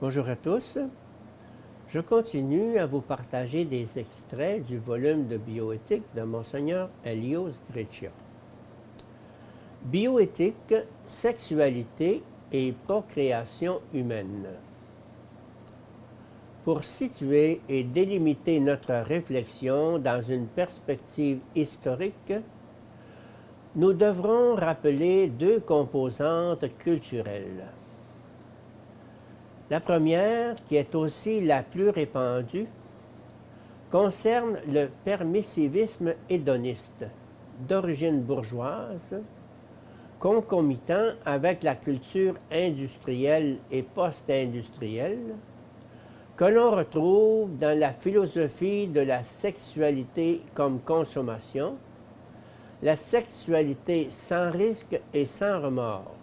Bonjour à tous. Je continue à vous partager des extraits du volume de bioéthique de Monseigneur Elios Greccia. Bioéthique, sexualité et procréation humaine. Pour situer et délimiter notre réflexion dans une perspective historique, nous devrons rappeler deux composantes culturelles. La première, qui est aussi la plus répandue, concerne le permissivisme hédoniste, d'origine bourgeoise, concomitant avec la culture industrielle et post-industrielle, que l'on retrouve dans la philosophie de la sexualité comme consommation, la sexualité sans risque et sans remords.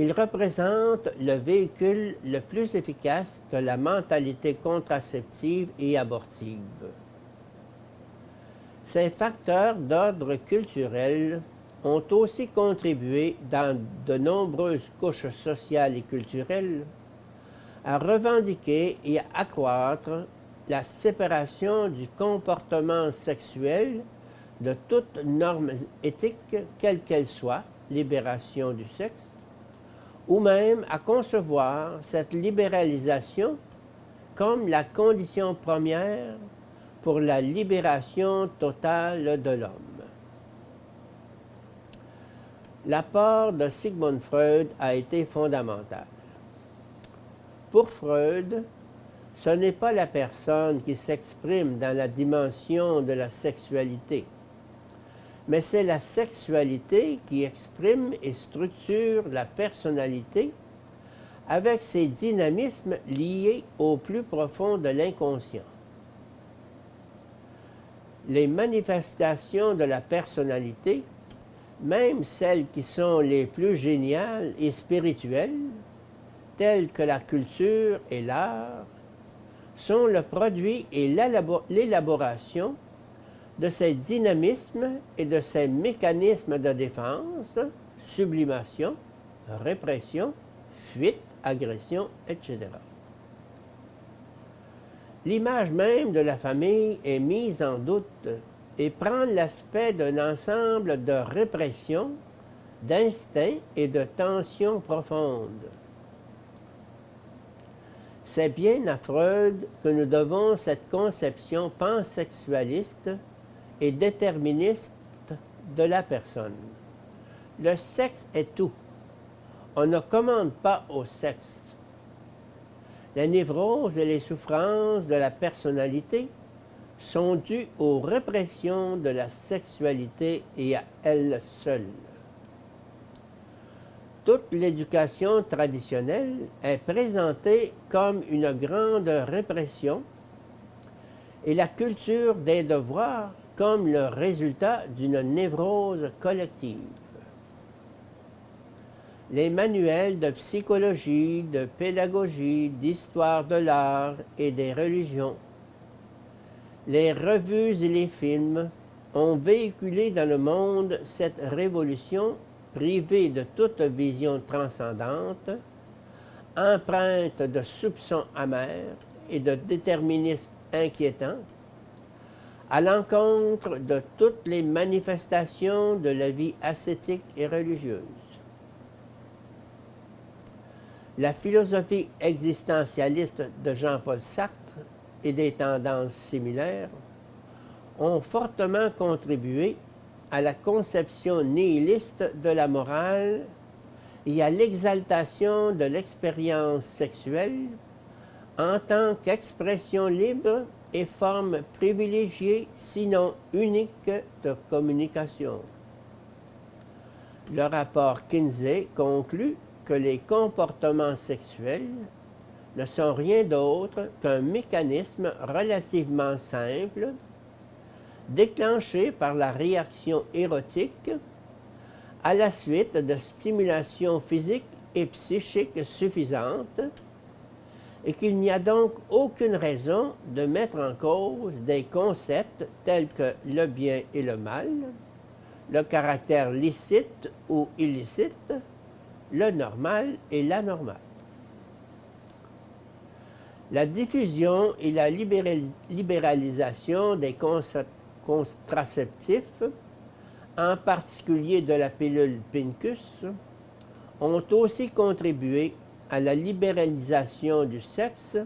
Il représente le véhicule le plus efficace de la mentalité contraceptive et abortive. Ces facteurs d'ordre culturel ont aussi contribué dans de nombreuses couches sociales et culturelles à revendiquer et à accroître la séparation du comportement sexuel de toute norme éthique, quelle qu'elle soit, libération du sexe, ou même à concevoir cette libéralisation comme la condition première pour la libération totale de l'homme. L'apport de Sigmund Freud a été fondamental. Pour Freud, ce n'est pas la personne qui s'exprime dans la dimension de la sexualité, mais c'est la sexualité qui exprime et structure la personnalité avec ses dynamismes liés au plus profond de l'inconscient. Les manifestations de la personnalité, même celles qui sont les plus géniales et spirituelles, telles que la culture et l'art, sont le produit et l'élaboration de ces dynamismes et de ces mécanismes de défense, sublimation, répression, fuite, agression, etc. L'image même de la famille est mise en doute et prend l'aspect d'un ensemble de répression, d'instincts et de tensions profondes. C'est bien à Freud que nous devons cette conception pansexualiste et déterministe de la personne. Le sexe est tout. On ne commande pas au sexe. La névrose et les souffrances de la personnalité sont dues aux répressions de la sexualité et à elle seule. Toute l'éducation traditionnelle est présentée comme une grande répression et la culture des devoirs comme le résultat d'une névrose collective. Les manuels de psychologie, de pédagogie, d'histoire de l'art et des religions, les revues et les films ont véhiculé dans le monde cette révolution privée de toute vision transcendante, empreinte de soupçons amers et de déterminisme inquiétant, à l'encontre de toutes les manifestations de la vie ascétique et religieuse. La philosophie existentialiste de Jean-Paul Sartre et des tendances similaires ont fortement contribué à la conception nihiliste de la morale et à l'exaltation de l'expérience sexuelle en tant qu'expression libre et forme privilégiée, sinon unique, de communication. Le rapport Kinsey conclut que les comportements sexuels ne sont rien d'autre qu'un mécanisme relativement simple, déclenché par la réaction érotique à la suite de stimulations physiques et psychiques suffisantes, et qu'il n'y a donc aucune raison de mettre en cause des concepts tels que le bien et le mal, le caractère licite ou illicite, le normal et l'anormal. La diffusion et la libéralisation des contraceptifs, en particulier de la pilule Pincus, ont aussi contribué à la libéralisation du sexe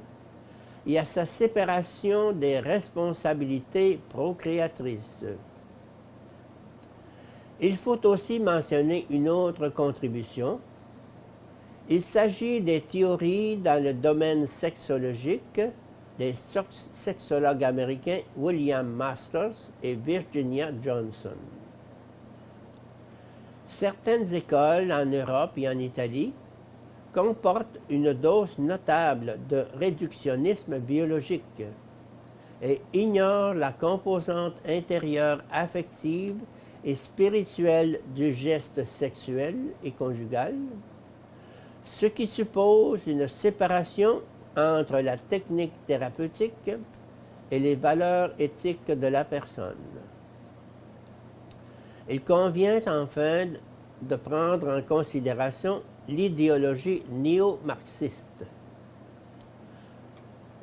et à sa séparation des responsabilités procréatrices. Il faut aussi mentionner une autre contribution. Il s'agit des théories dans le domaine sexologique des sexologues américains William Masters et Virginia Johnson. Certaines écoles en Europe et en Italie comportent une dose notable de réductionnisme biologique et ignorent la composante intérieure affective et spirituelle du geste sexuel et conjugal, ce qui suppose une séparation entre la technique thérapeutique et les valeurs éthiques de la personne. Il convient enfin de prendre en considération l'idéologie néo-marxiste.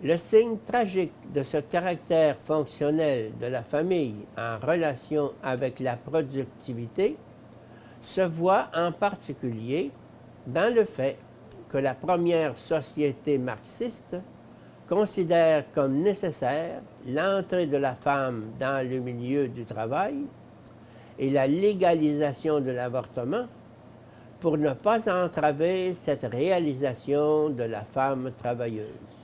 Le signe tragique de ce caractère fonctionnel de la famille en relation avec la productivité se voit en particulier dans le fait que la première société marxiste considère comme nécessaire l'entrée de la femme dans le milieu du travail et la légalisation de l'avortement pour ne pas entraver cette réalisation de la femme travailleuse.